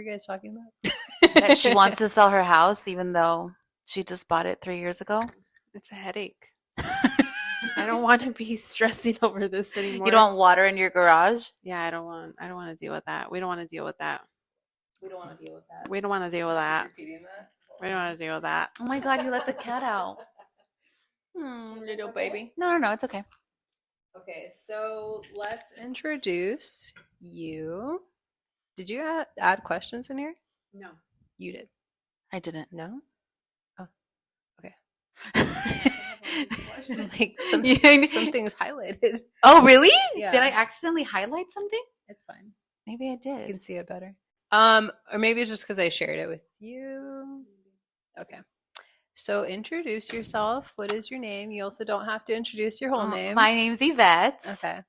you guys talking about? That she wants to sell her house even though she just bought it 3 years ago. It's a headache. I don't want to be stressing over this anymore. You don't want water in your garage? Yeah, I don't want to deal with that. We don't want to deal with that. We don't want to deal with that. We don't want to deal with that. Repeating that? We don't want to deal with that. Oh my God, you let the cat out. Little baby. No, it's okay. Okay, so let's introduce you. Did you add questions in here? No. You did. I didn't. No? Oh, okay. Like something's highlighted. Oh, really? Yeah. Did I accidentally highlight something? It's fine. Maybe I You did. can see it better. Or maybe it's just because I shared it with you. Okay. So introduce yourself. What is your name? You also don't have to introduce your whole name. My name's Ivette. Okay.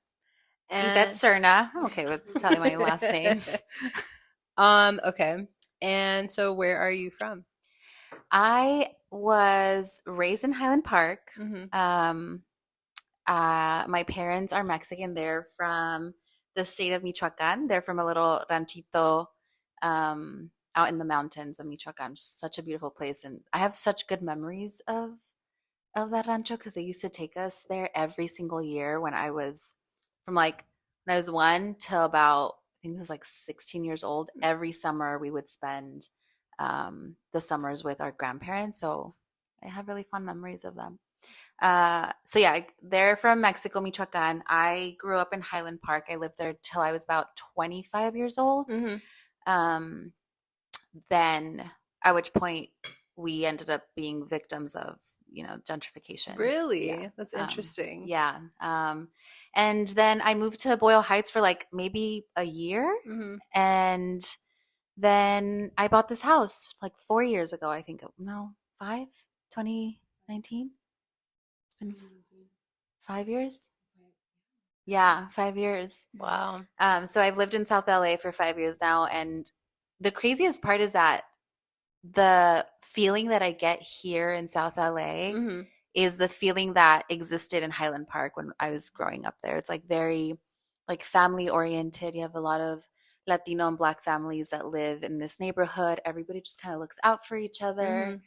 Ivette Serna. I'm okay with telling my last name. Okay. And so where are you from? I was raised in Highland Park. Mm-hmm. My parents are Mexican. They're from the state of Michoacan. They're from a little ranchito out in the mountains of Michoacan. Such a beautiful place, and I have such good memories of that rancho because they used to take us there every single year when I was when I was 1 till about I think it was like 16 years old. Every summer we would spend the summers with our grandparents, so I have really fond memories of them. So yeah, they're from Mexico, Michoacan. I grew up in Highland Park. I lived there till I was about 25 years old. Mm-hmm. Then at which point we ended up being victims of, gentrification. Really? Yeah. That's interesting. Yeah. And then I moved to Boyle Heights for like maybe a year. Mm-hmm. And then I bought this house like 4 years ago, I think. No, 2019. It's been 5 years. Yeah, 5 years. Wow. So I've lived in South LA for 5 years now, and the craziest part is that the feeling that I get here in South LA Mm-hmm. is the feeling that existed in Highland Park when I was growing up there. It's like very like family oriented. You have a lot of Latino and Black families that live in this neighborhood. Everybody just kind of looks out for each other.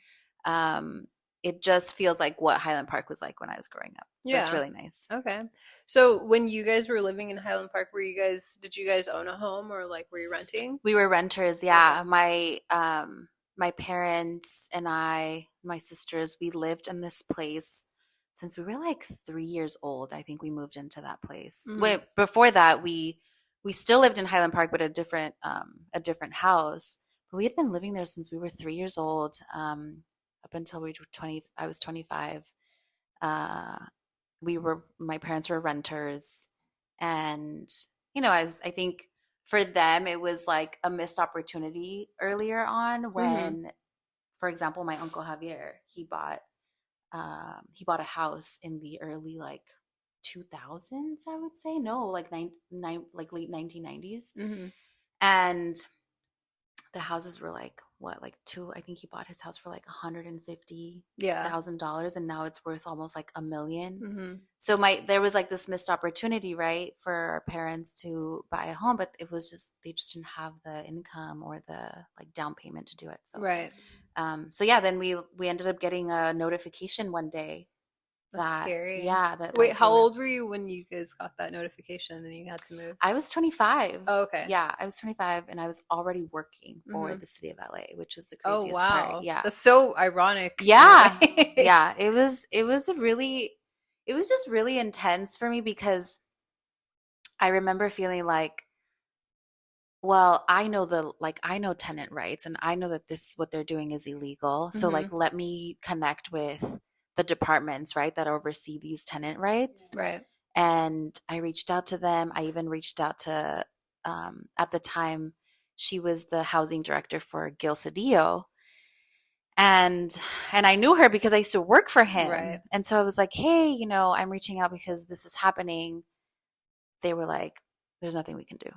Mm-hmm. It just feels like what Highland Park was like when I was growing up. So it's Yeah. really nice. Okay. So when you guys were living in Highland Park, did you guys own a home or like were you renting? We were renters, yeah. Okay. My parents and my sisters, we lived in this place since we were like 3 years old. I think we moved into that place. Mm-hmm. Wait, before that, we still lived in Highland Park, but a different house. But we had been living there since we were 3 years old, up until we were 20. I was 25. My parents were renters, and as I think for them it was like a missed opportunity earlier on when, for example, my uncle Javier, he bought a house in the early like 2000s, I would say. No, like like late 1990s. Mm-hmm. And the houses were like I think he bought his house for like $150,000, and now it's worth almost like $1 million. Mm-hmm. So there was like this missed opportunity, right, for our parents to buy a home, but it was just they just didn't have the income or the like down payment to do it. So right. So yeah, then we ended up getting a notification one day. That's scary. Yeah. Wait, how old were you when you guys got that notification and you had to move? I was 25. Oh, okay. Yeah, I was 25, and I was already working for the city of LA, which is the Oh, craziest wow. part. Yeah. That's so ironic. Yeah. Yeah. It was just really intense for me because I remember feeling like, well, I know tenant rights, and I know that what they're doing is illegal. So like, let me connect with the departments, right, that oversee these tenant rights. Right. And I reached out to them. I even reached out to, at the time, she was the housing director for Gil Cedillo. And I knew her because I used to work for him. Right. And so I was like, hey, I'm reaching out because this is happening. They were like, there's nothing we can do.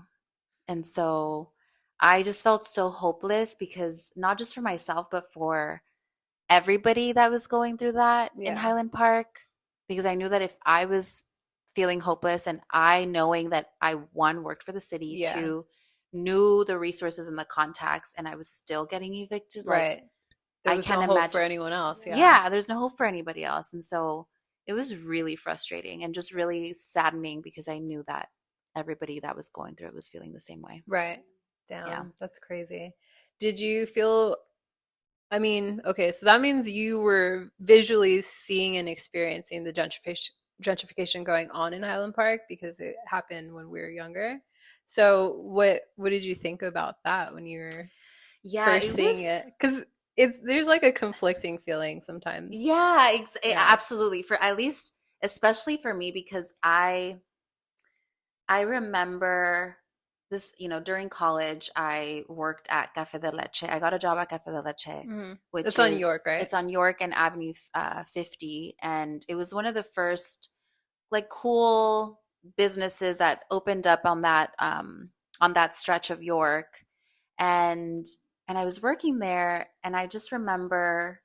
And so I just felt so hopeless because not just for myself, but for everybody that was going through that in Highland Park, because I knew that if I was feeling hopeless and I knowing that I, one, worked for the city, two, knew the resources and the contacts, and I was still getting evicted. Like, Right. There I was can't no hope for imagine. anyone else. Yeah. Yeah, there's no hope for anybody else. And so it was really frustrating and just really saddening because I knew that everybody that was going through it was feeling the same way. Right. Yeah. Damn, that's crazy. Did you feel, I mean, okay, so that means you were visually seeing and experiencing the gentrification going on in Highland Park because it happened when we were younger. So what did you think about that when you were Yeah, first it seeing was. it? Because there's like a conflicting feeling sometimes. Yeah, Yeah. absolutely. For at least, especially for me, because I remember this, during college, I worked at Café de Leche. I got a job at Café de Leche, Hmm. which It's on is York, right? it's on York and Avenue 50, and it was one of the first like cool businesses that opened up on that stretch of York, and I was working there, and I just remember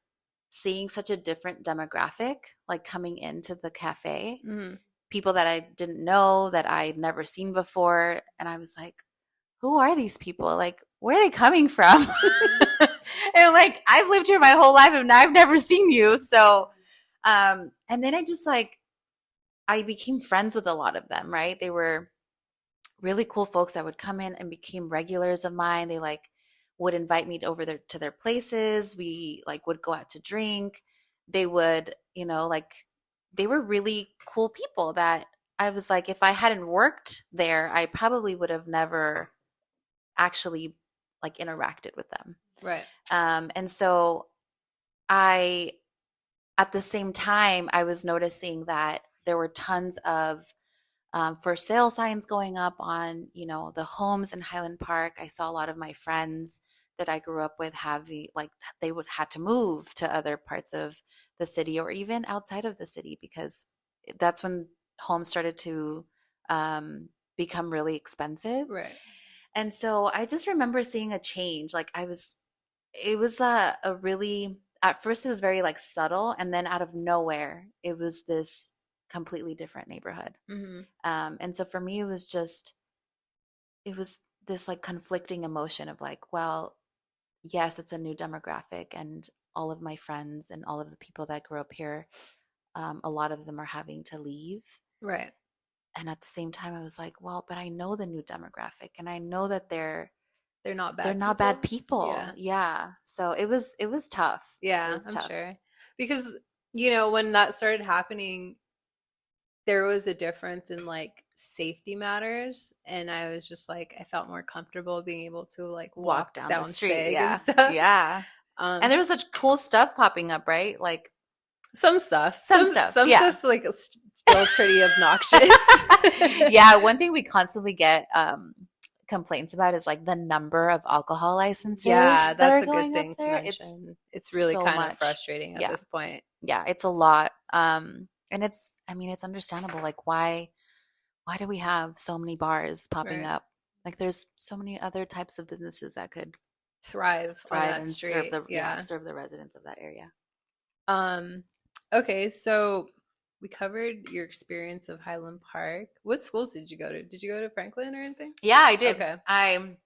seeing such a different demographic like coming into the cafe, Hmm. people that I didn't know, that I'd never seen before. And I was like, who are these people? Like, where are they coming from? And like, I've lived here my whole life and I've never seen you. So, and then I became friends with a lot of them, right? They were really cool folks that would come in and became regulars of mine. They like would invite me over to their places. We like would go out to drink. They would, like they were really cool people that I was like, if I hadn't worked there, I probably would have never actually like interacted with them. Right. And so I, at the same time, I was noticing that there were tons of for sale signs going up on, the homes in Highland Park. I saw a lot of my friends that I grew up with having like they would had to move to other parts of the city or even outside of the city because that's when homes started to become really expensive. Right. And so I just remember seeing a change. Like it was a really, at first it was very like subtle, and then out of nowhere, it was this completely different neighborhood. Hmm. And so for me, it was this like conflicting emotion of like, well, yes, it's a new demographic, and all of my friends and all of the people that grew up here, a lot of them are having to leave. Right. And at the same time, I was like, well, but I know the new demographic, and I know that They're not they're bad not bad people. people. Yeah. Yeah. So it was tough. It Yeah, was I'm tough. sure. Because, when that started happening, there was a difference in like safety matters. And I was just like, I felt more comfortable being able to like Walk walk down the down street. Fig and Yeah. stuff. Yeah. Um, And there was such cool stuff popping up, right? Like some stuff, some stuff. some Yeah. stuff's like still pretty obnoxious. Yeah. One thing we constantly get complaints about is like the number of alcohol licenses Yeah, that that's are a good going up thing to there. It's mention. It's really so kind of much. frustrating at Yeah. this point. Yeah. It's a lot. And I mean, it's understandable. Like, why do we have so many bars popping Right. up? Like, there's so many other types of businesses that could Thrive on thrive that and street. Yeah. serve the residents of that area. Okay, so we covered your experience of Highland Park. What schools did you go to? Did you go to Franklin or anything? Yeah, I did. Okay. I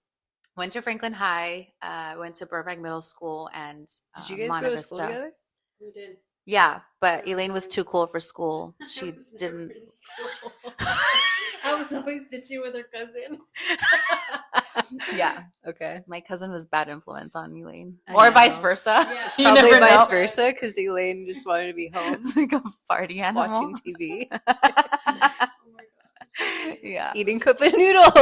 went to Franklin High, went to Burbank Middle School, and Did you guys Monte go to school Vista. together? We did. Yeah, but Elaine was too cool for school. She I was didn't. never in school. I was always ditchy with her cousin. Yeah, Okay. my cousin was bad influence on Elaine, I or know. vice versa. Yeah. It's You probably never vice know. versa because Elaine just wanted to be home Like a party animal. watching TV, Oh my gosh. Yeah, eating cup of noodles.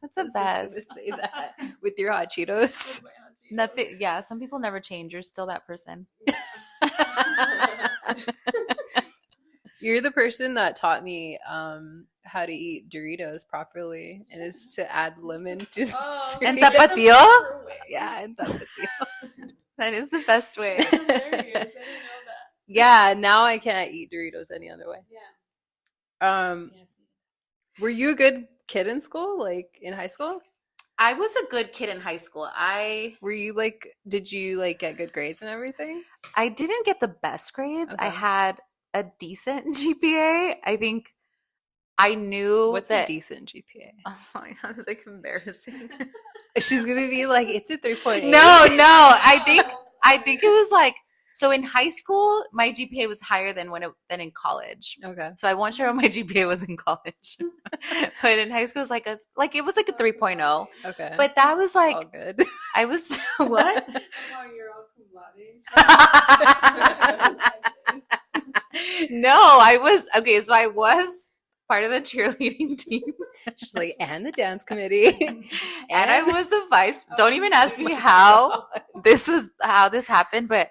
that's the I was just best. gonna say that with your hot Cheetos. With my auntie. Nothing. Yeah, some people never change. You're still that person. You're the person that taught me how to eat Doritos properly, and it's to add lemon to. Oh, And Doritos. tapatio? Yeah, and tapatio. That is the best way. That's hilarious. I didn't know that. Yeah, now I can't eat Doritos any other way. Yeah. Were you a good kid in school, like in high school? I was a good kid in high school. Were you like, did you like get good grades and everything? I didn't get the best grades. I Okay. had a decent GPA. I think I knew What's a that. decent GPA? Oh my God, it's like embarrassing. She's gonna be like, it's a 3.8. No, I think it was like, so in high school, my GPA was higher than than in college. Okay. So I won't share what my GPA was in college. But in high school, it was like it was like a 3.0. Okay. But that was like, all good. I was, what? Oh, you're all cum No, I was, okay, so I was part of the cheerleading team. She's like, and the dance committee. And I was the vice, Oh, don't even ask me my how how this happened, but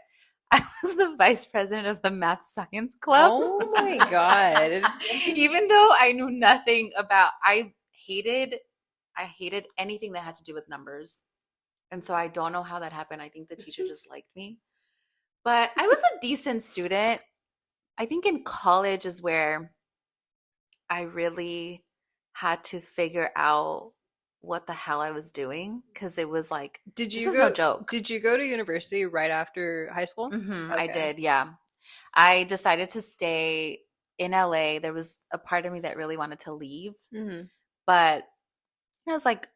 I was the vice president of the math science club. Oh my God. Even though I knew nothing about, I hated anything that had to do with numbers. And so I don't know how that happened. I think the teacher just liked me. But I was a decent student. I think in college is where I really had to figure out what the hell I was doing, because it was like, Did this you is go? no joke. Did you go to university right after high school? I Okay. did, yeah. I decided to stay in LA. There was a part of me that really wanted to leave, Mm-hmm. but it was like,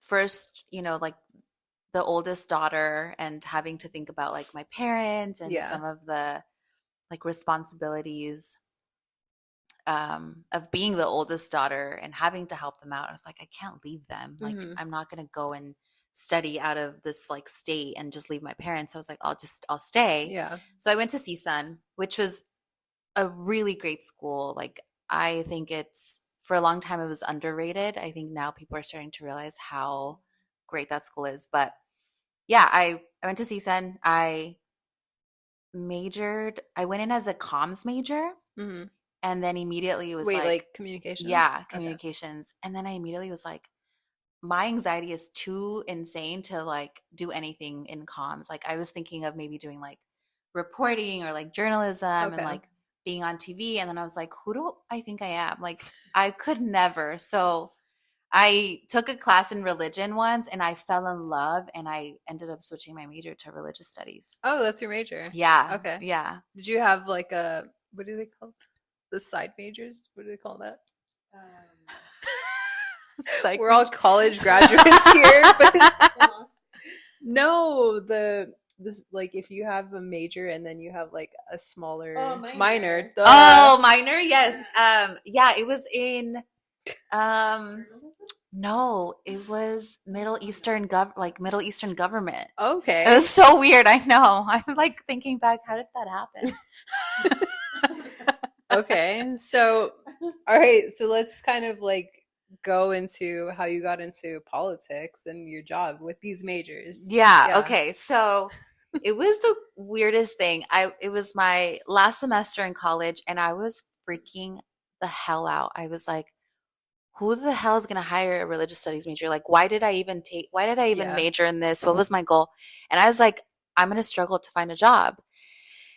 first, like the oldest daughter and having to think about like my parents and Yeah. some of the like responsibilities of being the oldest daughter and having to help them out. I was like, I can't leave them. Like, Mhm. I'm not going to go and study out of this like state and just leave my parents. So I was like, I'll stay. Yeah. So I went to CSUN, which was a really great school. Like, I think for a long time, it was underrated. I think now people are starting to realize how great that school is. But yeah, I went to CSUN. I went in as a comms major. Mm-hmm. And then immediately it was Wait, like communications? yeah, Okay. communications. And then I immediately was like, my anxiety is too insane to like do anything in comms. Like, I was thinking of maybe doing like reporting or like journalism and Okay. like being on TV. And then I was like, who do I think I am? Like, I could never. So I took a class in religion once and I fell in love, and I ended up switching my major to religious studies. Oh, that's your major. Yeah. Okay. Yeah. Did you have like what do they call the side majors? What do they call that? Psych We're all college graduates here, but no, this like if you have a major and then you have like a smaller minor. Duh. Oh, minor, yes. Yeah, it was in no, it was Middle Eastern Middle Eastern government. Okay. It was so weird, I know. I'm like thinking back, how did that happen? Okay. So all right, so let's kind of like go into how you got into politics and your job with these majors. Yeah. Okay. So it was the weirdest thing. It was my last semester in college, and I was freaking the hell out. I was like, who the hell is going to hire a religious studies major? Like, why did I even Yeah. major in this? What was my goal? And I was like, I'm going to struggle to find a job.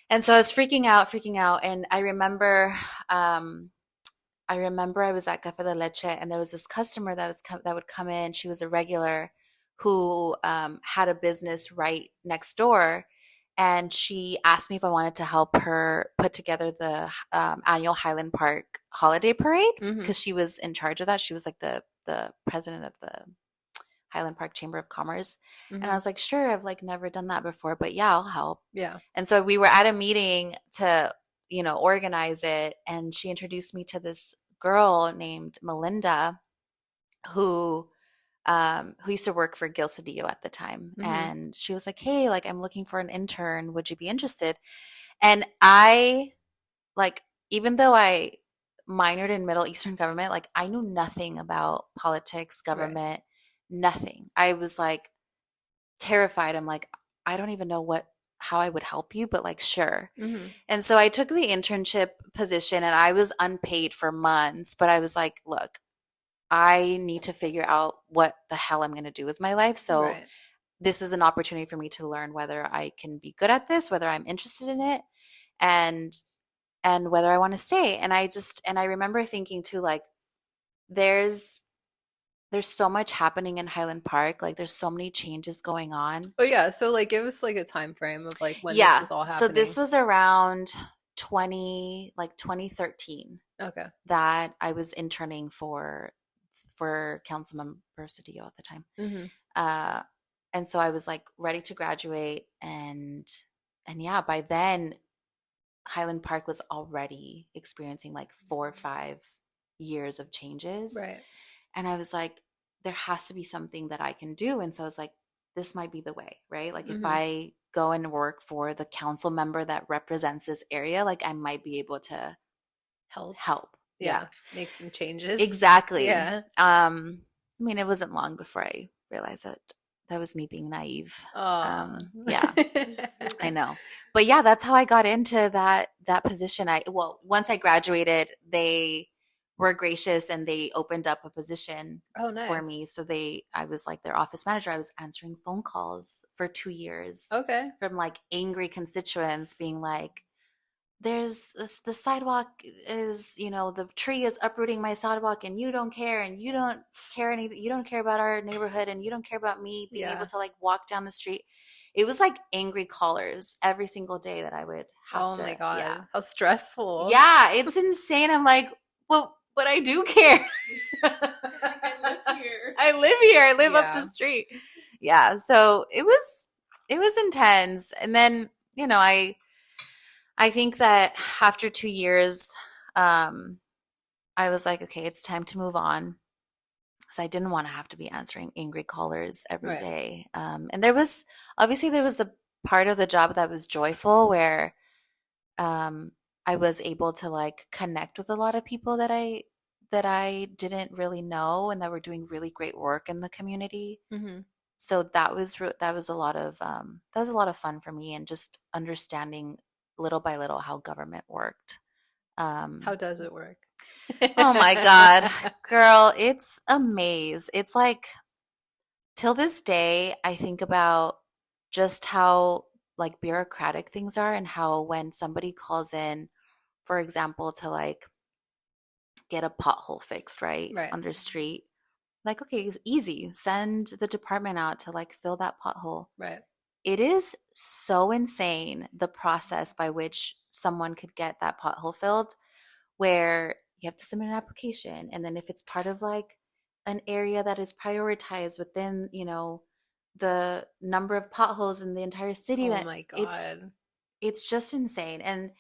And so I was freaking out. And I remember I was at Café de Leche, and there was this customer that would come in. She was a regular who had a business right next door, and she asked me if I wanted to help her put together the annual Highland Park holiday parade, Mhm. because she was in charge of that. She was like the president of the Highland Park Chamber of Commerce. Mhm. And I was like, sure, I've like never done that before, but yeah, I'll help. Yeah. And so we were at a meeting to organize it, and she introduced me to this girl named Melinda who used to work for Gil Cedillo at the time. Mhm. And she was like, hey, like, I'm looking for an intern. Would you be interested? And I, like, even though I minored in Middle Eastern government, like, I knew nothing about politics, government, nothing. I was like terrified. I'm like, I don't even know how I would help you, but like, sure. Mhm. And so I took the internship position, and I was unpaid for months, but I was like, look, I need to figure out what the hell I'm going to do with my life. So Right. this is an opportunity for me to learn whether I can be good at this, whether I'm interested in it, and whether I want to stay. And I remember thinking too, like, there's so much happening in Highland Park. Like, there's so many changes going on. Oh yeah, so like give us like a time frame of like when Yeah. this was all So happening. this was around 2013 Okay. that I was interning for Councilmember Cedillo at the time. Mm-hmm. And so I was like ready to graduate, and yeah, by then Highland Park was already experiencing like 4 or 5 years of changes. Right. And I was like, there has to be something that I can do. And so I was like, this might be the way, right? Like if I go and work for the council member that represents this area, like I might be able to help. Yeah. Make some changes. Exactly. Yeah. I mean, it wasn't long before I realized that was me being naive. Yeah, I know. But yeah, that's how I got into that position. Once I graduated, they were gracious and they opened up a position for me. So I was like their office manager. I was answering phone calls for 2 years. Okay. From like angry constituents being like, there's the sidewalk is, the tree is uprooting my sidewalk and you don't care, and you don't care you don't care about our neighborhood, and you don't care about me being able to like walk down the street. It was like angry callers every single day that I would have to. Oh my God. Yeah. How stressful. Yeah, it's insane. I'm like, well, but I do care. I live here. I live here. I live up the street. Yeah. So it was intense. And then, I think that after 2 years, I was like, okay, it's time to move on, because I didn't want to have to be answering angry callers every day. And there was a part of the job that was joyful, where I was able to like connect with a lot of people that I didn't really know, and that were doing really great work in the community. Mm-hmm. So that was a lot of fun for me, and just understanding little by little how government worked. How does it work? Oh my God, girl, it's a maze. It's like, till this day, I think about just how like bureaucratic things are, and how when somebody calls in, for example, to like get a pothole fixed, right on their street, like, okay, easy, send the department out to like fill that pothole. Right. It is so insane, the process by which someone could get that pothole filled, where you have to submit an application. And then if it's part of like an area that is prioritized within, the number of potholes in the entire city, oh my God, it's just insane. And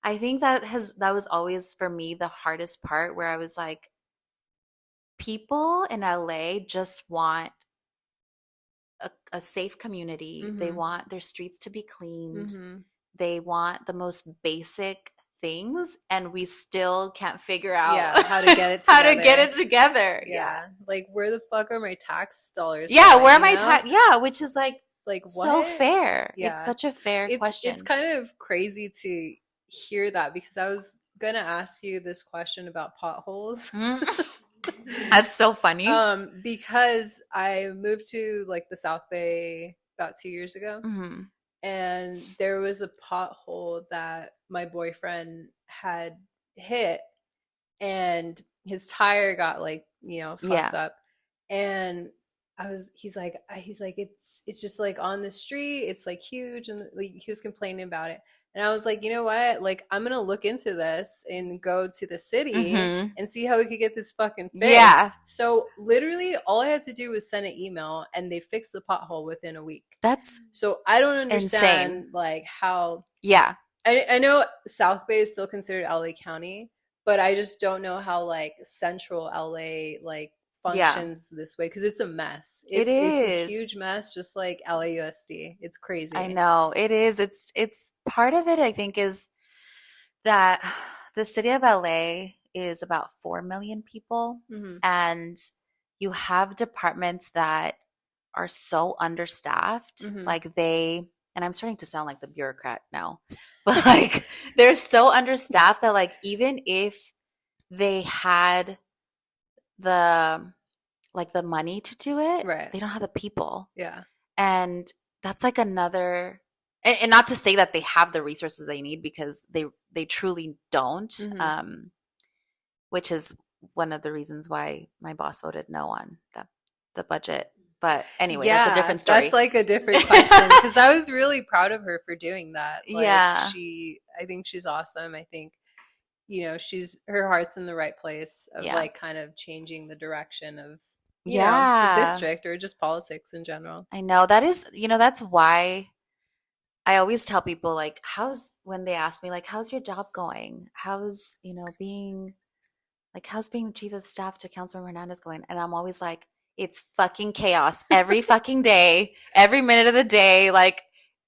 I think that was always for me the hardest part, where I was like, people in LA just want a safe community. Mm-hmm. They want their streets to be cleaned. Mm-hmm. They want the most basic things, and we still can't figure out how to get it together. Yeah. Like, where the fuck are my tax dollars? Yeah, where am I tax? Yeah, which is like what? So fair. Yeah. It's such a fair question. It's kind of crazy to hear that, because I was gonna ask you this question about potholes. Mm-hmm. That's so funny. Because I moved to like the South Bay about 2 years ago. Mm-hmm. And there was a pothole that my boyfriend had hit, and his tire got like, fucked up. And he's like, it's just like on the street. It's like huge. And like, he was complaining about it. And I was like, you know what? Like, I'm going to look into this and go to the city and see how we could get this fucking fixed. Yeah. So literally all I had to do was send an email, and they fixed the pothole within a week. So I don't understand insane. Like how. Yeah. I know South Bay is still considered LA County, but I just don't know how like central LA like functions this way, because it's a mess. It's a huge mess, just like LAUSD. It's crazy. I know it is. It's part of it, I think, is that the city of LA is about 4 million people, and you have departments that are so understaffed. Like and I'm starting to sound like the bureaucrat now, but like they're so understaffed that like even if they had the money to do it, they don't have the people. Yeah. And that's like another, and not to say that they have the resources they need, because they truly don't. Which is one of the reasons why my boss voted no on the budget. But anyway, that's a different story. That's like a different question, because I was really proud of her for doing that. Like, I think she's awesome. I think, her heart's in the right place of Yeah. like kind of changing the direction of, the Yeah. district or just politics in general. I know. That is, that's why I always tell people like, when they ask me like, how's your job going? How's being the chief of staff to Councilmember Hernandez going? And I'm always like, it's fucking chaos every fucking day, every minute of the day. Like,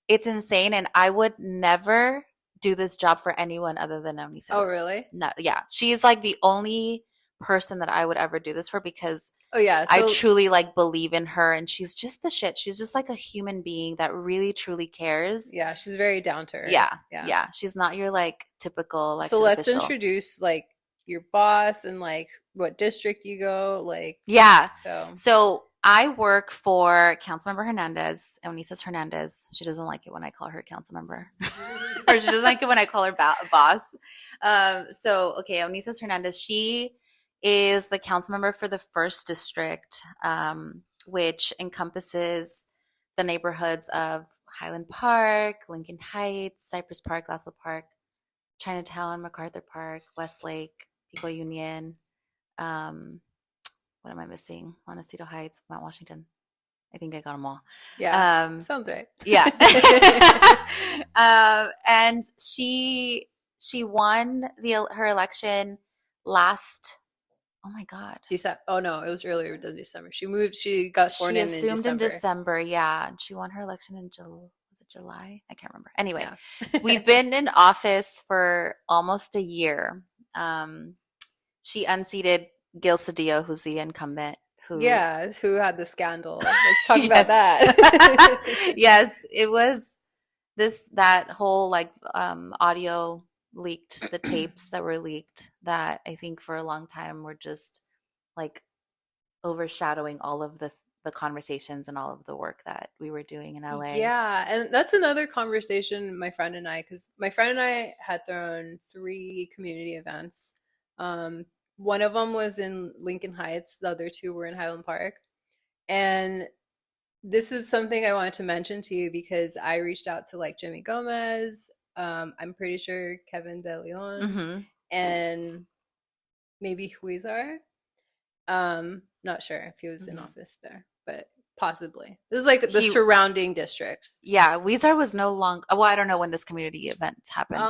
it's insane. And I would never do this job for anyone other than Onisis. Oh, really? No, yeah. She's like the only person that I would ever do this for because Oh, yeah. I truly like believe in her, and she's just the shit. She's just like a human being that really truly cares. Yeah, she's very down to earth. Yeah. She's not your like typical elected So let's official. introduce like your boss and like what district you go. Like, yeah. So I work for Councilmember Hernandez, Onisis Hernandez. She doesn't like it when I call her Councilmember, or she doesn't like it when I call her boss. Okay, Onisis Hernandez. She is the council member for the 1st district, which encompasses the neighborhoods of Highland Park, Lincoln Heights, Cypress Park, Glassell Park, Chinatown, MacArthur Park, Westlake, Pico Union. What am I missing? Montecito Heights, Mount Washington. I think I got them all. Yeah, sounds right. Yeah. And she won her election last. Oh my God. December. Oh no, it was earlier than December. She moved. She got sworn in December. She assumed in December. Yeah, and she won her election in July? I can't remember. Anyway, we've been in office for almost a year. She unseated Gil Cedillo, who's the incumbent. Who had the scandal. Let's talk about that. Yes, it was that whole like audio leaked, the tapes that were leaked that I think for a long time were just like overshadowing all of the conversations and all of the work that we were doing in LA. Yeah, and that's another conversation my friend and I, because my friend and I had thrown 3 community events. One of them was in Lincoln Heights. The other 2 were in Highland Park. And this is something I wanted to mention to you because I reached out to like Jimmy Gomez, I'm pretty sure Kevin De Leon, and maybe Huizar. Not sure if he was in office there, but possibly. This is like the surrounding districts. Yeah, Huizar was no longer. Well, I don't know when this community event happened,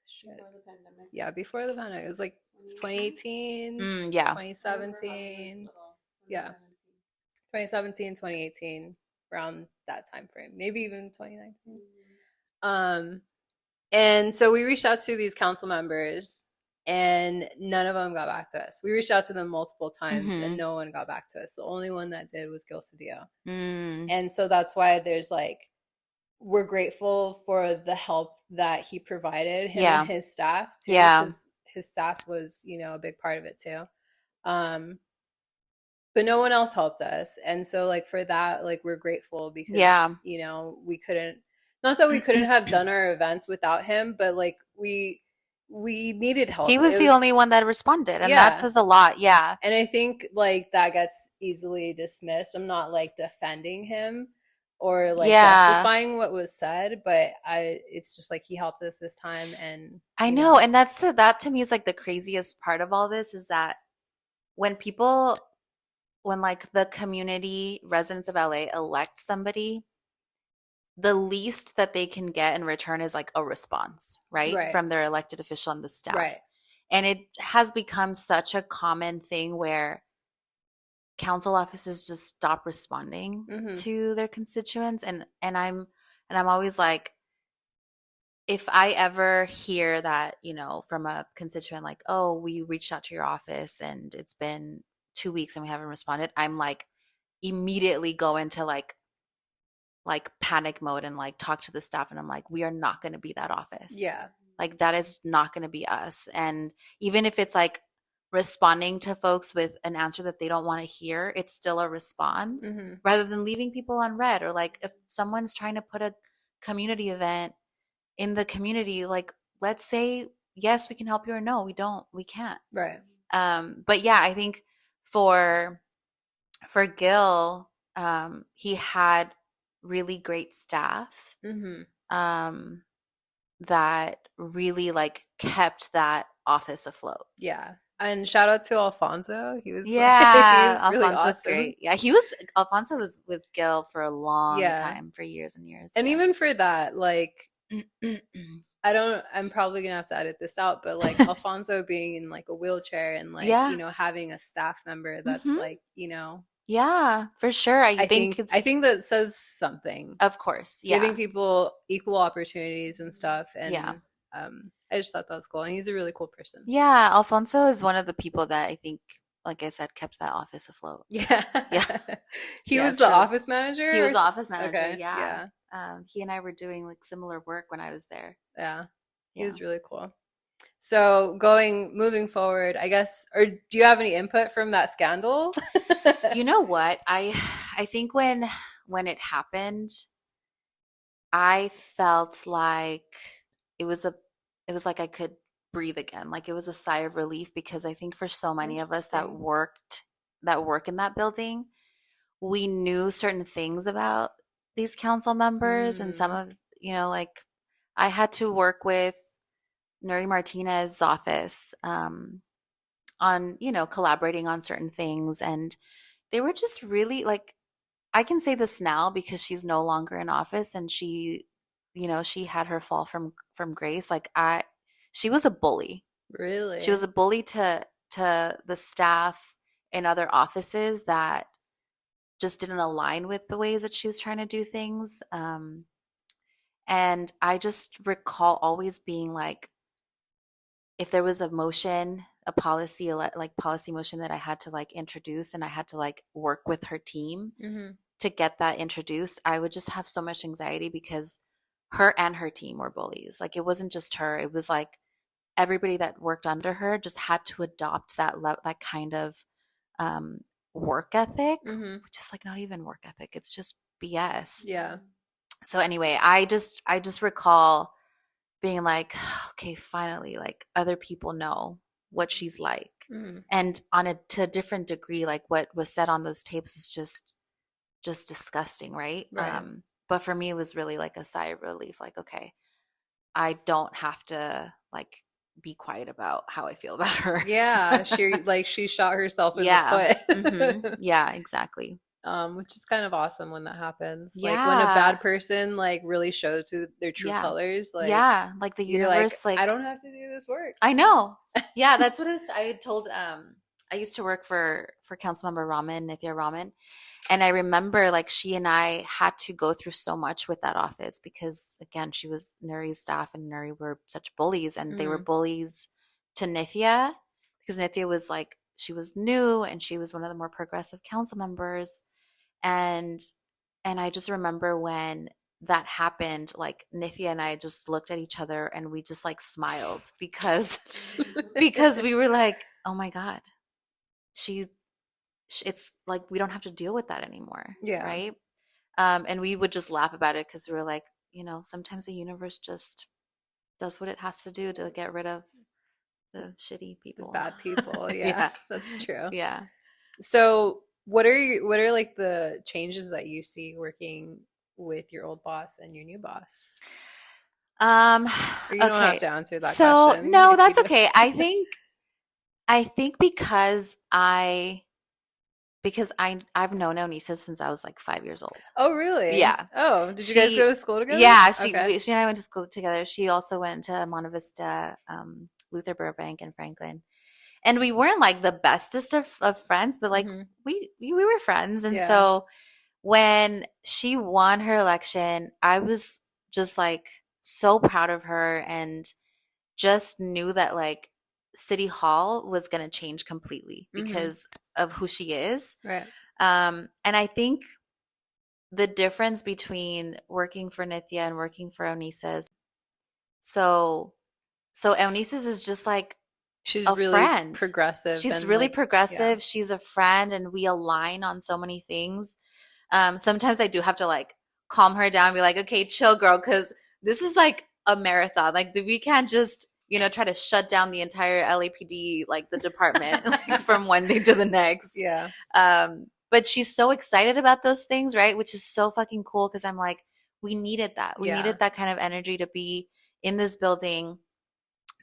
shit. Before the pandemic. Yeah, before the pandemic. It was like 2018, 2017. Yeah. 2017, 2018, around that time frame. Maybe even 2019. And so we reached out to these council members and none of them got back to us. We reached out to them multiple times and no one got back to us. The only one that did was Gil Cedillo. And so that's why there's like, we're grateful for the help that he provided him and his staff too. Because his staff was, a big part of it too. But no one else helped us. And so like for that, like we're grateful because, we couldn't, not that we couldn't have done our events without him, but like we needed help. He was the only one that responded, and that says a lot. Yeah. And I think like that gets easily dismissed. I'm not like defending him or like justifying what was said, but it's just like he helped us this time. And I know. And that to me is like the craziest part of all this is that when like the community residents of LA elect somebody, the least that they can get in return is like a response, right? From their elected official and the staff. Right. And it has become such a common thing where council offices just stop responding to their constituents. And I'm always like, if I ever hear that, from a constituent like, oh, we reached out to your office and it's been 2 weeks and we haven't responded, I'm like immediately go into like panic mode and like talk to the staff and I'm like, we are not going to be that office. Yeah. Like that is not going to be us. And even if it's like responding to folks with an answer that they don't want to hear, it's still a response rather than leaving people on red. Or like if someone's trying to put a community event in the community, like let's say, yes, we can help you, or no, we can't. Right. But yeah, I think for Gil, he had really great staff. that really like kept that office afloat. Yeah. And shout out to Alfonso. He was like, he Yeah, was really Alfonso's awesome. great. Yeah, Alfonso was with Gil for a long Yeah. time, for years and years. And Yeah. even for that, like, I'm probably gonna have to edit this out, but like Alfonso being in like a wheelchair and like, Yeah. having a staff member that's like, Yeah, for sure. I think I it's, think that says something. of course, Giving yeah. people equal opportunities and stuff. Yeah. And I just thought that was cool. And he's a really cool person. Yeah, Alfonso is one of the people that I think, like I said, kept that office afloat. Yeah. Yeah. He Yeah, was the true. office manager? He was the or office manager, Okay. yeah. He and I were doing like similar work when I was there. Yeah. He Yeah. was really cool. So moving forward, I guess, or do you have any input from that scandal? You know what? I think when it happened, I felt like it was like I could breathe again. Like it was a sigh of relief, because I think for so many of us that work in that building, we knew certain things about these council members, and some of, like I had to work with Nuri Martinez's office on, collaborating on certain things, and they were just really like, I can say this now because she's no longer in office, and she had her fall from grace. Like she was a bully. Really? She was a bully to the staff in other offices that just didn't align with the ways that she was trying to do things. And I just recall always being like, if there was a motion, a policy, like policy motion that I had to like introduce, and I had to like work with her team to get that introduced, I would just have so much anxiety, because her and her team were bullies. Like it wasn't just her. It was like everybody that worked under her just had to adopt that kind of work ethic, which is like not even work ethic. It's just BS. Yeah. So anyway, I just recall being like, okay, finally, like other people know what she's like. And to a different degree, like what was said on those tapes was just disgusting, right? But for me, it was really like a sigh of relief. Like, okay, I don't have to like be quiet about how I feel about her. Yeah, she shot herself in the foot. Yeah, exactly. Which is kind of awesome when that happens. Yeah. Like when a bad person like really shows who their true colors. Like like the universe, like I don't have to do this work. I know. Yeah, that's what I told. I used to work for Councilmember Nithya Raman, and I remember like she and I had to go through so much with that office, because again, she was Nuri's staff, and Nuri were such bullies, and they were bullies to Nithya, because Nithya was like, she was new and she was one of the more progressive council members. And I just remember when that happened, like Nithya and I just looked at each other and we just like smiled, because we were like, oh my God, it's like we don't have to deal with that anymore. Yeah. Right. And we would just laugh about it, because we were like, sometimes the universe just does what it has to do to get rid of the shitty people, the bad people. Yeah, that's true. Yeah. So what are like the changes that you see working with your old boss and your new boss? Or you don't have to answer that question. No, that's okay. I think because I've known Onisa since I was like 5 years old. Oh, really? Yeah. Oh, did you guys go to school together? Yeah, she and I went to school together. She also went to Monte Vista, Luther Burbank, and Franklin. And we weren't like the bestest of friends, but like we were friends. And so when she won her election, I was just like so proud of her, and just knew that like City Hall was going to change completely because of who she is. Right. And I think the difference between working for Nithya and working for Onisa's, so Onisa's is just like, she's a really friend. progressive. She's really progressive. Yeah. She's a friend, and we align on so many things. Sometimes I do have to like calm her down and be like, okay, chill, girl, because this is like a marathon. Like we can't just, try to shut down the entire LAPD, like the department like, from one day to the next. Yeah. But she's so excited about those things, right? Which is so fucking cool, because I'm like, we needed that. We needed that kind of energy to be in this building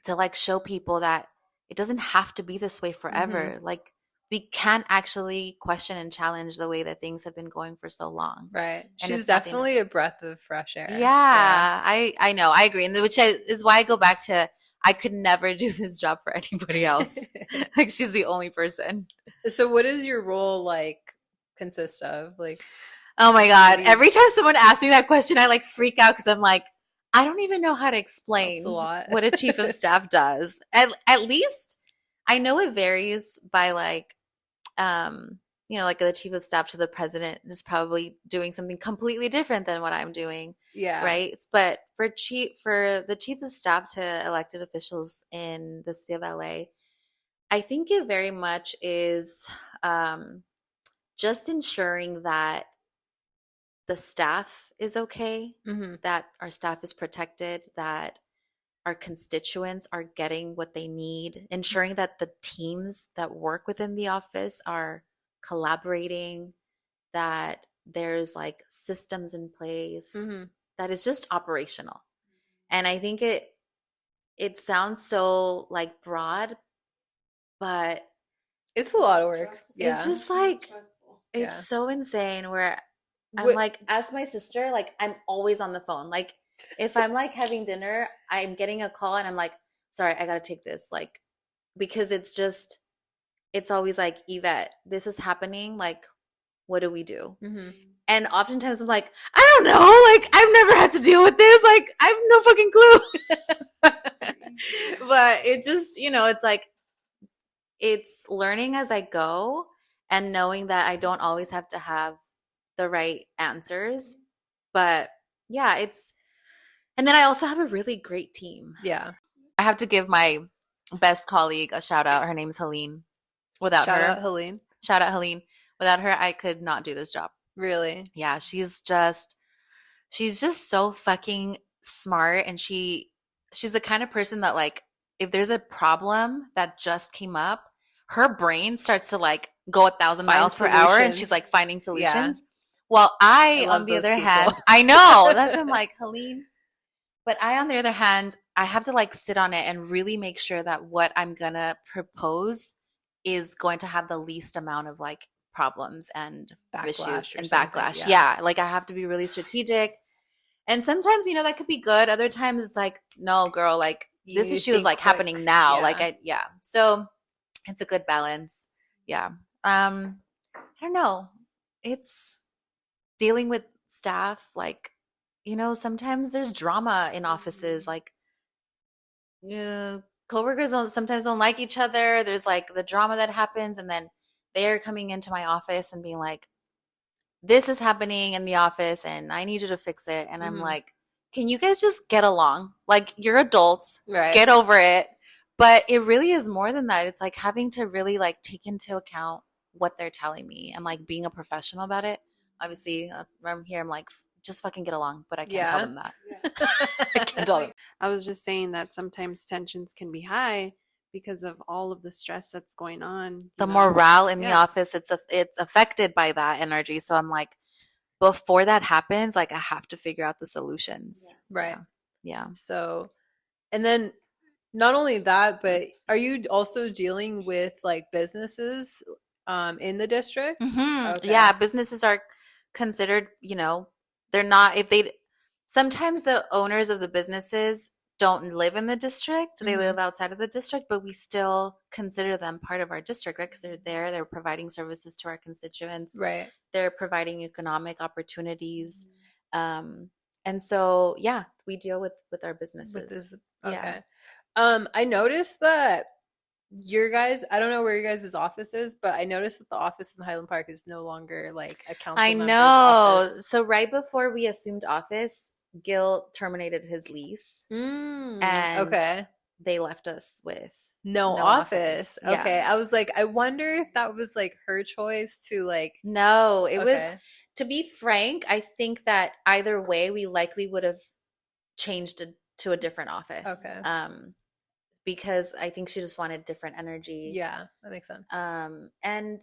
to like show people that it doesn't have to be this way forever. Like we can actually question and challenge the way that things have been going for so long. Right. And She's it's nothing- definitely a breath of fresh air. Yeah. I know. I agree. And which is why I go back to I could never do this job for anybody else. Like she's the only person. So what does your role like consist of? Like, Oh my God. Maybe- Every time someone asks me that question, I like freak out because I'm like, I don't even know how to explain That's a lot. what a chief of staff does. At least I know it varies by like, you know, like the chief of staff to the president is probably doing something completely different than what I'm doing. yeah. Right. But for the chief of staff to elected officials in the city of LA, I think it very much is just ensuring that the staff is okay, that our staff is protected, that our constituents are getting what they need, ensuring that the teams that work within the office are collaborating, that there's like systems in place, that is just operational. And I think it sounds so like broad, but It's a lot of work. Yeah. it's just like it's Yeah. so insane where I'm Wh- like, ask my sister, like I'm always on the phone. Like if I'm like having dinner, I'm getting a call and I'm like, sorry, I gotta take this. Like, because it's always like, Ivette, this is happening. Like, what do we do? And oftentimes I'm like, I don't know. Like, I've never had to deal with this. Like, I have no fucking clue. But it just, you know, it's like, it's learning as I go and knowing that I don't always have to have the right answers. But yeah, and then I also have a really great team. Yeah. I have to give my best colleague a shout out. Her name's Helene. Without Shout her, out Helene. shout out Helene. Without her, I could not do this job. Really? Yeah, she's just so fucking smart, and she's the kind of person that like if there's a problem that just came up, her brain starts to like go 1,000 Find miles per hour, and solutions. she's like finding solutions. Yeah. Well, I love on the those other people. hand, I know that's I'm like Helene, but on the other hand, I have to like sit on it and really make sure that what I'm gonna propose is going to have the least amount of like problems and issues Backlash or and something, backlash. yeah. Yeah, like I have to be really strategic. And sometimes, you know, that could be good. Other times it's like, no, girl, like You this need to issue is think like quick. happening now. Yeah. Like so it's a good balance. Yeah. I don't know. It's dealing with staff, like, you know, sometimes there's drama in offices, like coworkers sometimes don't like each other. There's like the drama that happens, and then they're coming into my office and being like, this is happening in the office and I need you to fix it. And I'm like, can you guys just get along? Like, you're adults, Right. get over it. But it really is more than that. It's like having to really like take into account what they're telling me and like being a professional about it. Obviously, I'm here, I'm like, just fucking get along, but I can't tell them that. I can't tell them. I was just saying that sometimes tensions can be high because of all of the stress that's going on. The you know? morale in the Yeah. office, it's affected by that energy. So I'm like, before that happens, like I have to figure out the solutions. Right. Yeah. So, and then not only that, but are you also dealing with like businesses in the district? Mhm. Okay. Yeah, businesses are considered, you know, they're not, sometimes the owners of the businesses don't live in the district. They live outside of the district, but we still consider them part of our district, right? Because they're providing services to our constituents. Right. They're providing economic opportunities. And so, yeah, we deal with our businesses. With this, Yeah. okay. I noticed that your guys, I don't know where your guys' office is, but I noticed that the office in Highland Park is no longer like a council I member's know. office. So right before we assumed office, Gil terminated his lease. And okay. they left us with No no office. Yeah. Okay. I was like, I wonder if that was like her choice to like. No, it was, Okay. to be frank, I think that either way, we likely would have changed to a different office. Okay. Because I think she just wanted different energy. Yeah, that makes sense. And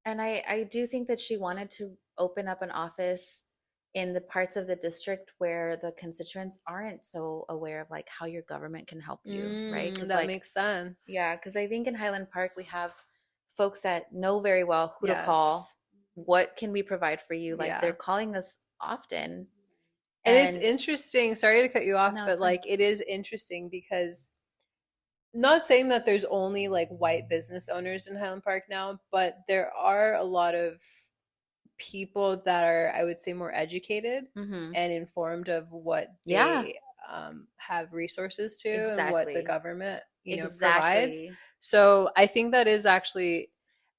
I do think that she wanted to open up an office in the parts of the district where the constituents aren't so aware of like how your government can help you, right? Because That like, makes sense. yeah, because I think in Highland Park we have folks that know very well who to call, Yes. what can we provide for you. Like they're Yeah. calling us often. And it's interesting, sorry to cut you off, No, but it's fine. like it is interesting because not saying that there's only like white business owners in Highland Park now, but there are a lot of people that are, I would say, more educated Mm-hmm. and informed of what Yeah, they have resources to and what the exactly. government, provides. Exactly. So I think that is actually,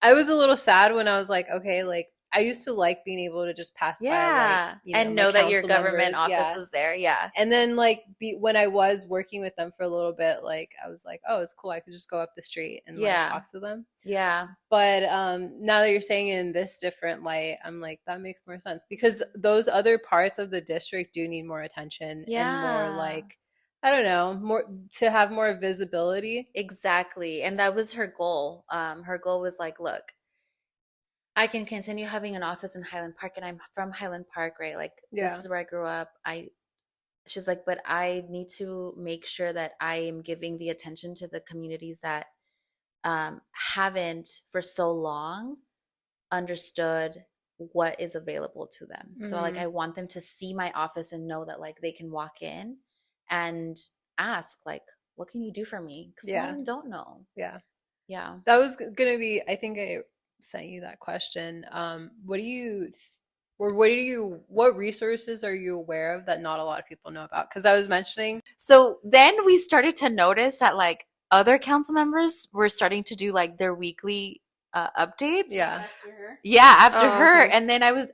I was a little sad when I was like, okay, like I used to like being able to just pass by, like, Yeah. And my know that your council government members. office Yeah. was there. Yeah. And then like when I was working with them for a little bit, like I was like, oh, it's cool. I could just go up the street and like Yeah. talk to them. Yeah. But now that you're saying it in this different light, I'm like, that makes more sense because those other parts of the district do need more attention and more Yeah. like, I don't know, more to have more visibility. Exactly. And that was her goal. Her goal was like, look, I can continue having an office in Highland Park, and I'm from Highland Park, right? Like Yeah. this is where I grew up. She's like, but I need to make sure that I am giving the attention to the communities that haven't for so long understood what is available to them. So like I want them to see my office and know that like they can walk in and ask like, what can you do for me? Because some of them don't know. Yeah. Yeah. That was gonna be, I think I sent you that question. What resources are you aware of that not a lot of people know about? Because I was mentioning. So then we started to notice that like other council members were starting to do like their weekly updates. Yeah. After her? Yeah, after her. Okay. And then I was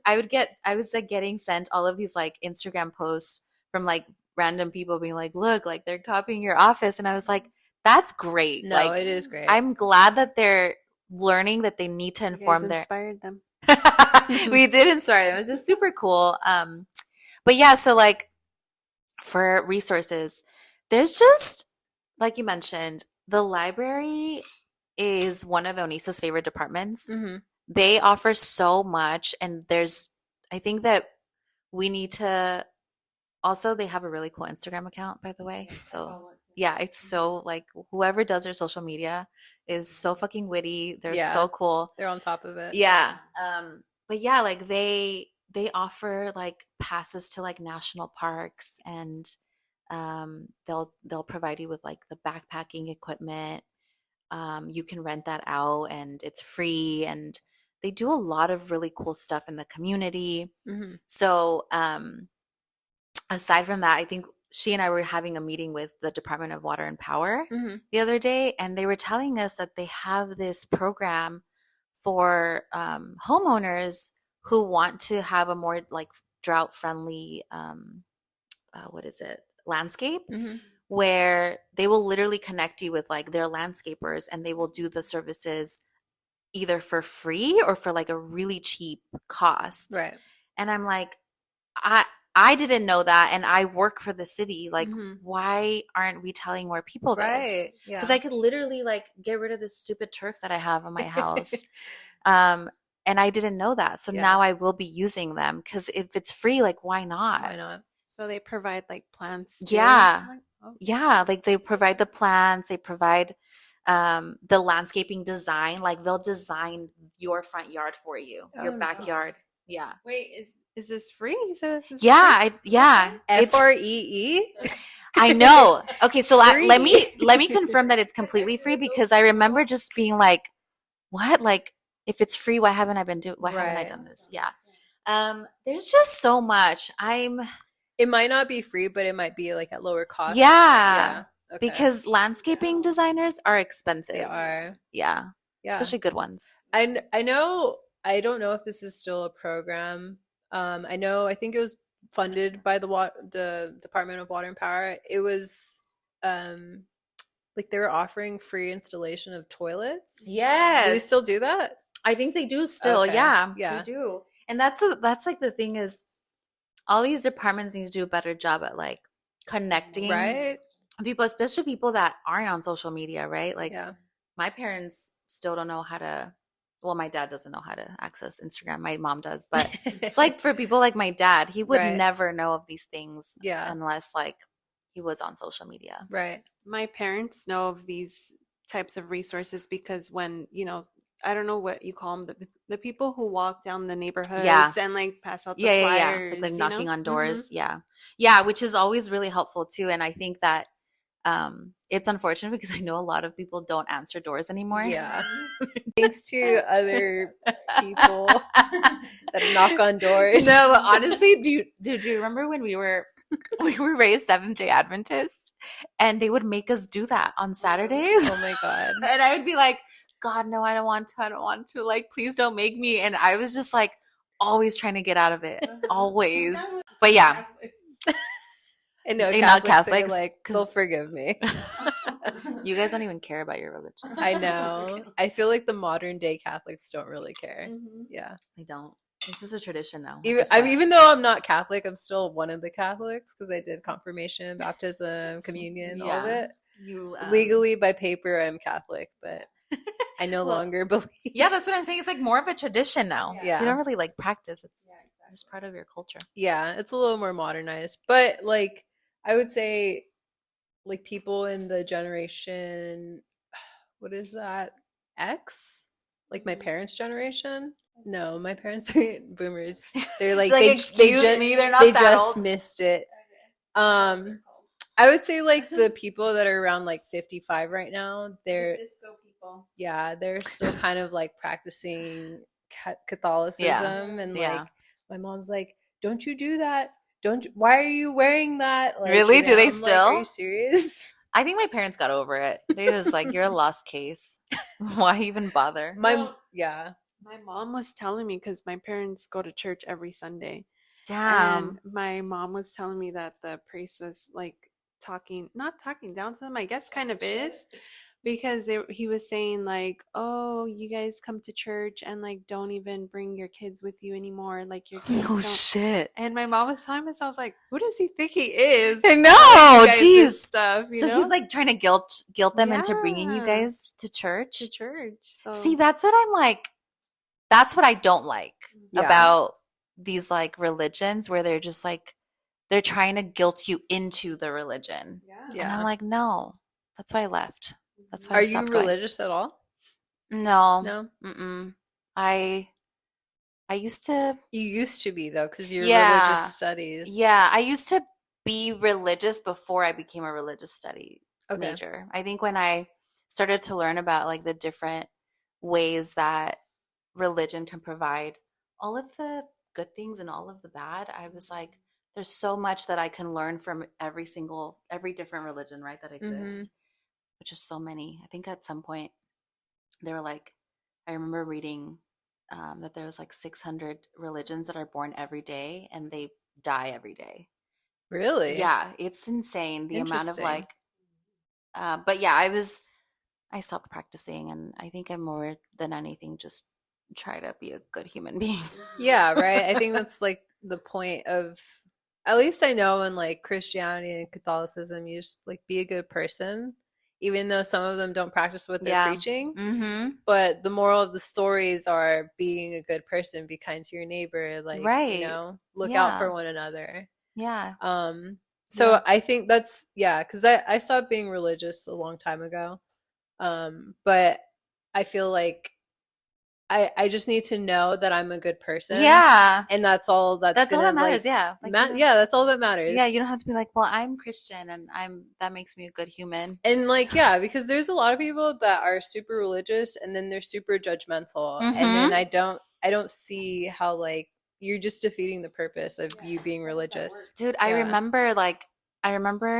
like getting sent all of these like Instagram posts from like random people being like, look, like they're copying your office. And I was like, that's great. No, like it is great. I'm glad that they're learning that they need to inform their Inspired them. we did inspire them. It was just super cool. But yeah, so like for resources, there's just like you mentioned, the library is one of Onisa's favorite departments. Mm-hmm. They offer so much, and I think that we need to also, they have a really cool Instagram account, by the way. So yeah, it's so like whoever does their social media is so fucking witty. They're so cool. They're on top of it. Yeah. But yeah, like they offer like passes to like national parks, and they'll provide you with like the backpacking equipment. You can rent that out and it's free, and they do a lot of really cool stuff in the community. Mm-hmm. So aside from that, I think she and I were having a meeting with the Department of Water and Power the other day, and they were telling us that they have this program for homeowners who want to have a more like drought friendly landscape, where they will literally connect you with like their landscapers, and they will do the services either for free or for like a really cheap cost. Right. And I'm like, I didn't know that, and I work for the city. Like, why aren't we telling more people this? Right. Because I could literally like get rid of this stupid turf that I have on my house. And I didn't know that. So now I will be using them, because if it's free, like why not? Why not? So they provide like plants too? Yeah. Oh. Yeah. Like they provide the plants, they provide the landscaping design. Like they'll design your front yard for you, your backyard. Nice. Yeah. Wait, is this free? You said this is Yeah. free? Yeah. FREE? I know. Okay, so let me confirm that it's completely free, because I remember just being like, what? Like, if it's free, why haven't I done this? Yeah. There's just so much. It might not be free, but it might be like at lower cost. Yeah. Okay. Because landscaping designers are expensive. They are. Yeah. Yeah. Especially good ones. I know, I don't know if this is still a program. I think it was funded by the Department of Water and Power. It was like they were offering free installation of toilets. Yes. Do they still do that? I think they do still. Okay. Yeah. Yeah. They do. And that's like the thing is, all these departments need to do a better job at like connecting people, especially people that aren't on social media, right? Like my parents still don't know how to well, my dad doesn't know how to access Instagram. My mom does, but it's like for people like my dad, he would Right. never know of these things Yeah. unless like he was on social media. Right. My parents know of these types of resources because when, I don't know what you call them, the people who walk down the neighborhoods and like pass out the flyers, Like knocking on Mm-hmm. doors. Yeah, which is always really helpful too. And I think that it's unfortunate because I know a lot of people don't answer doors anymore. Yeah. Thanks to other people that knock on doors. No, but honestly, do you remember when we were raised Seventh-day Adventist and they would make us do that on Saturdays? Oh my God. And I would be like, God, no, I don't want to. Like, please don't make me. And I was just like always trying to get out of it. Always. But yeah. I know They're not Catholics Catholics, are like, they'll forgive me. You guys don't even care about your religion. I know. I feel like the modern day Catholics don't really care. Mm-hmm. Yeah. I don't. This is a tradition now. Even though I'm not Catholic, I'm still one of the Catholics because I did confirmation, baptism, communion, all of it. You Legally, by paper, I'm Catholic, but I no longer believe. Yeah, that's what I'm saying. It's like more of a tradition now. Yeah. You don't really like practice. It's just part of your culture. Yeah, it's a little more modernized. But like I would say like people in the generation, what is that? X? Like my parents' generation? No, my parents are boomers. They're like, Like, they excuse just me, they're not they that just old. missed it. I would say like the people that are around like 55 right now, they're disco people. yeah, they're still kind of like practicing Catholicism and like my mom's like, "Don't you do that? Why are you wearing that?" Like, Really? Do they I'm still? Like, are you serious? I think my parents got over it. They was like, "You're a lost case. Why even bother?" Yeah. My mom was telling me because my parents go to church every Sunday. Damn. And my mom was telling me that the priest was like not talking down to them, I guess kind of is, because he was saying like, oh, you guys come to church and like don't even bring your kids with you anymore. Like your kids don't. Shit. And my mom was telling me, so I was like, who does he think he is? I telling know. you guys this Jeez. Stuff, So know? he's like trying to guilt them into bringing you Yeah. guys to church. To church. So See, that's what I'm like. That's what I don't like Yeah. about these like religions where they're just like they're trying to guilt you into the religion. yeah. And I'm like, no. That's why I left. That's why I Are you stopped going. religious at all? No. No. Mm-mm. I used to. You used to be though, because you're Yeah. religious studies. Yeah, I used to be religious before I became a religious study Okay. major. I think when I started to learn about like the different ways that religion can provide all of the good things and all of the bad, I was like, there's so much that I can learn from every different religion, right, that exists, which is so many. I think at some point they were like, I remember reading that there was like 600 religions that are born every day and they die every day. Really? Yeah, it's insane the amount of Interesting. like but yeah, I stopped practicing, and I think I'm more than anything just try to be a good human being. Yeah, right. I think that's like the point of, at least I know in like Christianity and Catholicism, you just like be a good person, even though some of them don't practice what they're preaching. Mm-hmm. But the moral of the stories are being a good person, be kind to your neighbor, like, Right. you know, look Yeah. out for one another. Yeah. So Yeah. I think that's, yeah, because I stopped being religious a long time ago. But I feel like I just need to know that I'm a good person. Yeah. And that's all That's all that gonna, matters. like, Yeah. Like, yeah, that's all that matters. Yeah, you don't have to be like, well, I'm Christian and that makes me a good human. And like, yeah, because there's a lot of people that are super religious and then they're super judgmental. And then I don't see how like you're just defeating the purpose of you being religious. Dude, I remember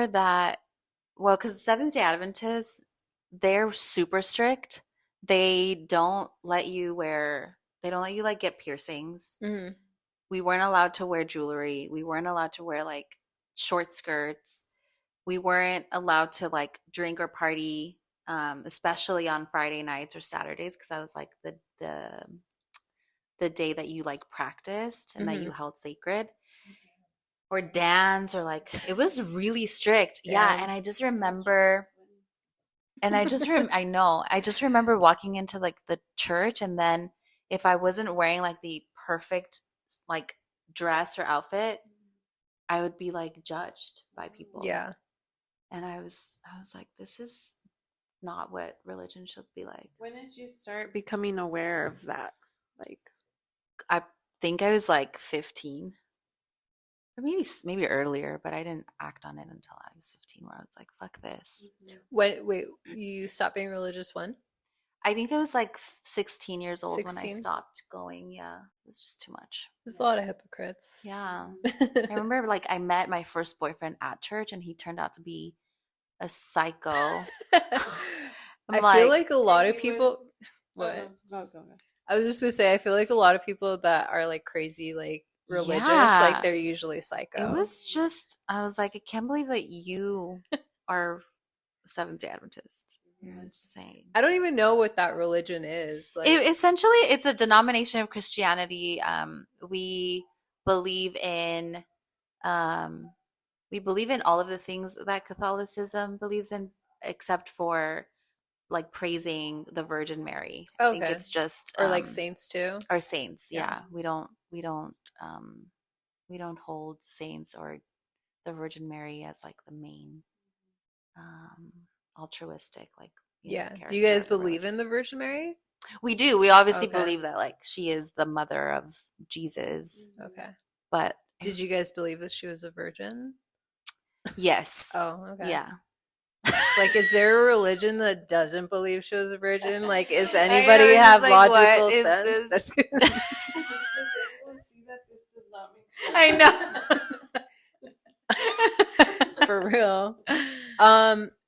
that, well, because Seventh-day Adventists, they're super strict. They don't let you like get piercings. Mm-hmm. We weren't allowed to wear jewelry. We weren't allowed to wear like short skirts. We weren't allowed to like drink or party, especially on Friday nights or Saturdays, because that was like the day that you like practiced and that you held sacred, or dance, or like it was really strict. Yeah, and I just remember And I know, I just remember walking into like the church, and then if I wasn't wearing like the perfect like dress or outfit, I would be like judged by people. Yeah. And I was like, this is not what religion should be like. When did you start becoming aware of that? Like, I think I was like 15, or maybe earlier, but I didn't act on it until I was 15, where I was like, fuck this. Wait, you stopped being religious when? I think I was like 16 years old when I 16? stopped going. Yeah, it was just too much. There's a lot of hypocrites. Yeah. I remember like I met my first boyfriend at church, and he turned out to be a psycho. I feel like a lot of people. what? Go. I was just gonna say, I feel like a lot of people that are like crazy, like religious, Yeah. like they're usually psycho. It was just, I was like, I can't believe that you are Seventh-day Adventist. You're insane. I don't even know what that religion is. Like, Essentially, it's a denomination of Christianity. We believe in, all of the things that Catholicism believes in, except for like praising the Virgin Mary. I think Okay. it's just or like saints too. or saints. Yeah. Yeah, we don't hold saints or the Virgin Mary as like the main altruistic, like, Yeah. Do character you guys of the believe religion. in the Virgin Mary? We do. We obviously Okay. believe that like she is the mother of Jesus, Okay. but Did you guys believe that she was a virgin? yes, Oh, okay. yeah. Like, is there a religion that doesn't believe she was a virgin? Like, is I know, anybody I'm have just like, logical what is sense? this? That's I know. for real.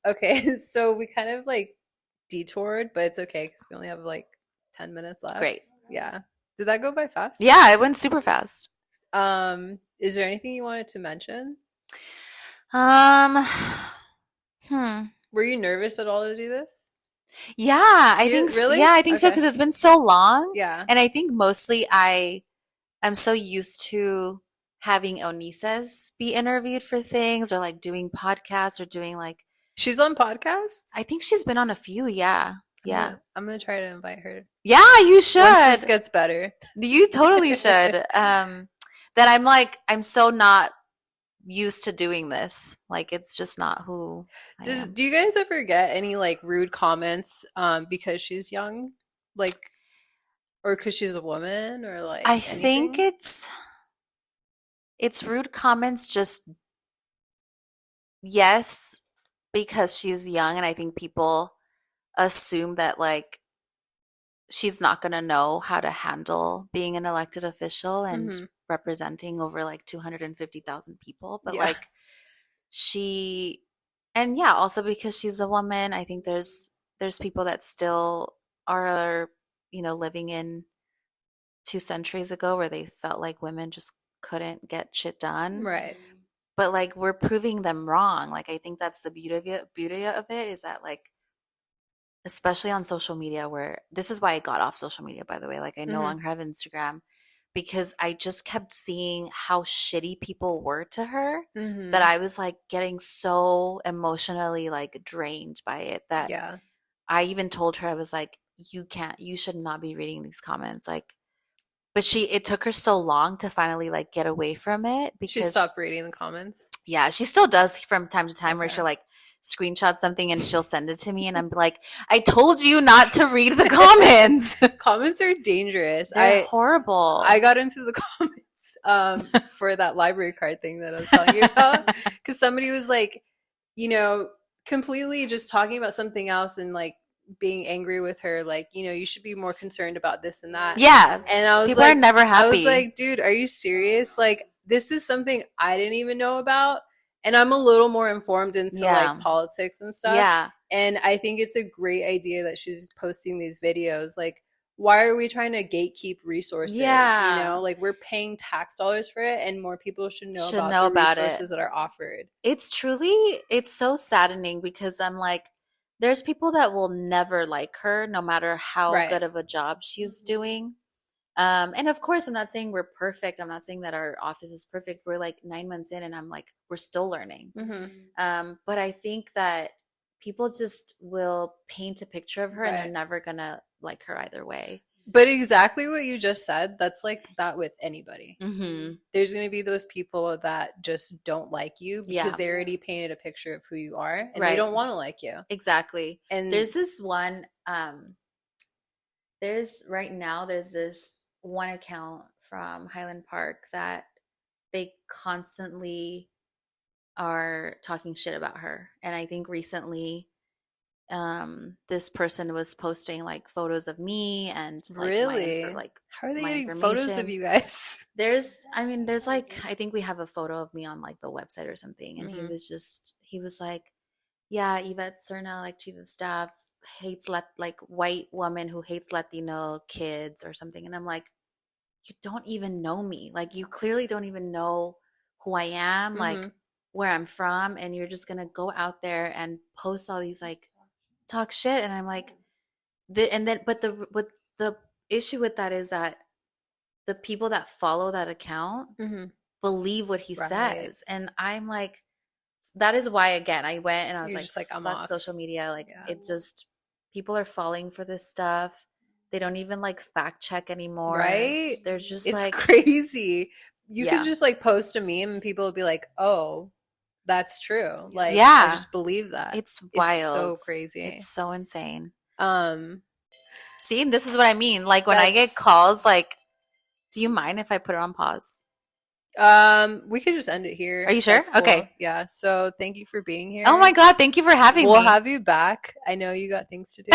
Okay, so we kind of like detoured, but it's okay because we only have like 10 minutes left. Great. Yeah. Did that go by fast? Yeah, it went super fast. Is there anything you wanted to mention? Were you nervous at all to do this? Yeah, I You- think really? yeah, I think so, Okay. because it's been so long. Yeah. And I think mostly I'm so used to having Onises be interviewed for things, or like doing podcasts, or doing like, She's on podcasts? I think she's been on a few. Yeah. Yeah. I'm gonna try to invite her. Yeah, you Once this should. gets better. You totally should. That I'm so not used to doing this. Like, it's just not who I am. Do you guys ever get any like rude comments because she's young? Like, or because she's a woman, or like I think anything? it's rude comments, just yes, because she's young, and I think people assume that like she's not going to know how to handle being an elected official and Mhm. representing over like 250,000 people. But Yeah. like and yeah, also because she's a woman, I think there's people that still are, living in 2 centuries ago, where they felt like women just couldn't get shit done. Right. But like, we're proving them wrong. Like, I think that's the beauty of it, is that like, especially on social media, where this is why I got off social media, by the way. Like, I no Mhm. longer have Instagram, because I just kept seeing how shitty people were to her, Mhm. that I was like getting so emotionally like drained by it, that Yeah. I even told her, I was like, you should not be reading these comments. Like, but it took her so long to finally like get away from it, She because stopped reading the comments. yeah, she still does from time to time, where Okay. she'll like screenshot something and she'll send it to me, and I'm like, I told you not to read the comments. Comments are dangerous. They're horrible. I got into the comments for that library card thing that I was telling you about, because somebody was like, completely just talking about something else and like being angry with her, like, you should be more concerned about this and that. Yeah, And I was people like, are never happy. I was like, dude, are you serious? Like, this is something I didn't even know about, and I'm a little more informed into Yeah. like politics and stuff. Yeah. And I think it's a great idea that she's posting these videos. Like, why are we trying to gatekeep resources? Yeah. Like, we're paying tax dollars for it, and more people should know Should about know the about it. resources that are offered. It's so saddening, because I'm like, there's people that will never like her, no matter how Right. good of a job she's doing. And of course, I'm not saying we're perfect. I'm not saying that our office is perfect. We're like 9 months in, and I'm like, we're still learning. Mm-hmm. But I think that people just will paint a picture of her and they're Right. never gonna like her either way. But exactly what you just said, that's like that with anybody. Mm-hmm. There's going to be those people that just don't like you because Yeah. they already painted a picture of who you are and they Right. don't want to like you. Exactly. And There's this one, there's this one account from Highland Park that they constantly are talking shit about her. And I think recently, this person was posting like photos of me and like really, like how are they my getting photos of information. you guys? There's like, I think we have a photo of me on like the website or something. And Mhm. he was like, yeah, Ivette Serna, like chief of staff, hates like white woman who hates Latino kids or something. And I'm like, you don't even know me. Like, you clearly don't even know who I am, like Mhm. where I'm from, and you're just gonna go out there and post all these like talk shit. And I'm like, but the issue with that is that the people that follow that account Mhm. believe what he Right. says, and I'm like, that is why again I went and I was You're like, just like, I'm fuck off. social media. Like, Yeah. it just, people are falling for this stuff. They don't even like fact check anymore. Right? There's just It's like crazy. You Yeah. can just like post a meme and people will be like, "Oh, that's true." Like, Yeah. I just believe that. It's It's wild. so crazy. It's so insane. Um, See, this is what I mean. Like, when I get That's- calls, like, do you mind if I put it on pause? we could just end it here. Are you sure? That's cool. Okay. Yeah. So thank you for being here. Oh my God, thank you for having We'll me. have you back. I know you got things to do.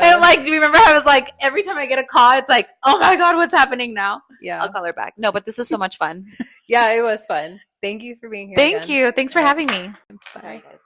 And like, do you remember how I was like, every time I get a call, it's like, oh my God, what's happening now? Yeah. I'll call her back. No, but this is so much fun. Yeah, it was fun. Thank you for being here. Thank again. you. Thanks for All right. having me. Bye. Sorry, guys.